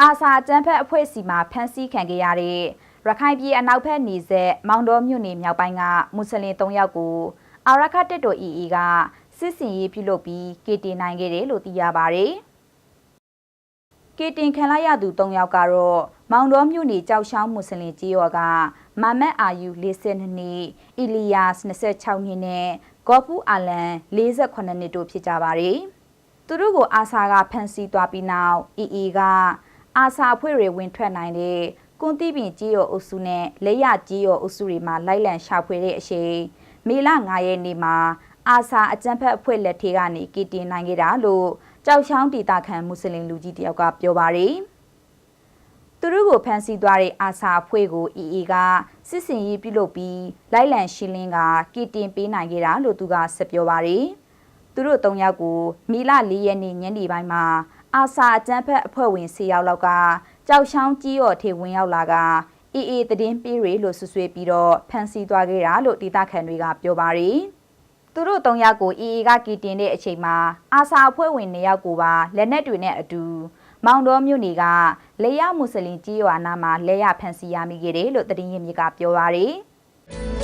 အာဆာအကြမ်းဖက်အဖွဲ့စီမှာဖမ်းဆီးခံခဲ့ရတဲ့ရခိုင်ပြည်အနောက်ဘက်နေဆက်မောင်တော်မြို့နယ်မြောက်ပိုင်းကမွတ်စလင်3ယောက်ကိုအာရခတ်တပ်တော် AA ကစစ်စင်ရေးပြုလုပ်ပြီးကေတင်နိုင်ခဲ့တယ်လို့သိရပါတယ်။ကေတင်ခံလိုက်ရသူ3ယောက်ကတော့မောင်တော်မြို့နယ်ကြောက်ချောင်းမွတ်စလင်ကြီးရော်ကမာမတ်အာယူ42နှစ်၊အီလီယာစ်26နှစ်နဲ့ဂေါ်ဖူအာလန်48နှစ်တို့ဖြစ်ကြပါတယ်။သူတို့ကိုအာဆာကဖမ်းဆီးသွားပြီးနောက် AA ကအာဆာအဖွဲ့တွေဝင်ထွက်နိုင်တဲ့ကွန်တီပင်ကြီးရော်အုပ်စုနဲ့လက်ရကြီးရော်အုပ်စုတွေမှာလိုက်လံရှာဖွေတဲ့အချိန်မေလ9ရက်နေ့မှာအာဆာအကြမ်းဖက်အဖွဲ့လက်ထက်ကနေကေတင်နိုင်ခဲ့တာလို့ကြောက်ချောင်းဒေသခံမွတ်စလင်လူကြီးတယောက်ကပြောပါတယ်။သူတို့ကိုဖမ်းဆီးသွားတဲ့အာဆာအဖွဲ့ကို AA ကစစ်စင်ရေးပြုလုပ်ပြီးလိုက်လံရှင်းလင်းကကေတင်ပေးနိုင်ခဲ့တာလို့သူကဆက်ပြောပါတယ်။သူတို့3ယောက်ကိုမေလ4ရက်နေ့ညနေပိုင်းမှာအာဆာအကြမ်းဖက်အဖွဲ့ဝင်10ယောက်လောက်ကကြောက်ချောင်းကြီးရော်ထေဝင်ရောက်လာကAA သတင်းပေးရလို့ဆွဆွေးပြီးတော့ဖမ်းဆီးသွားခဲ့တာလို့ဒေသခံတွေကပြောပါတယ်။သူတို့3ယောက်ကို AA ကကီတင်တဲ့အချိန်မှာအာဆာအဖွဲ့ဝင်2ယောက်ကိုပါလက်နက်တွေနဲ့အတူမောင်တော်မြို့နယ်ကလေယာမွတ်စလင်ကြီးရွာနာမှာလဲရဖမ်းဆီးရမိခဲ့တယ်လို့သတင်းရင်းမြစ်ကပြောပါတယ်။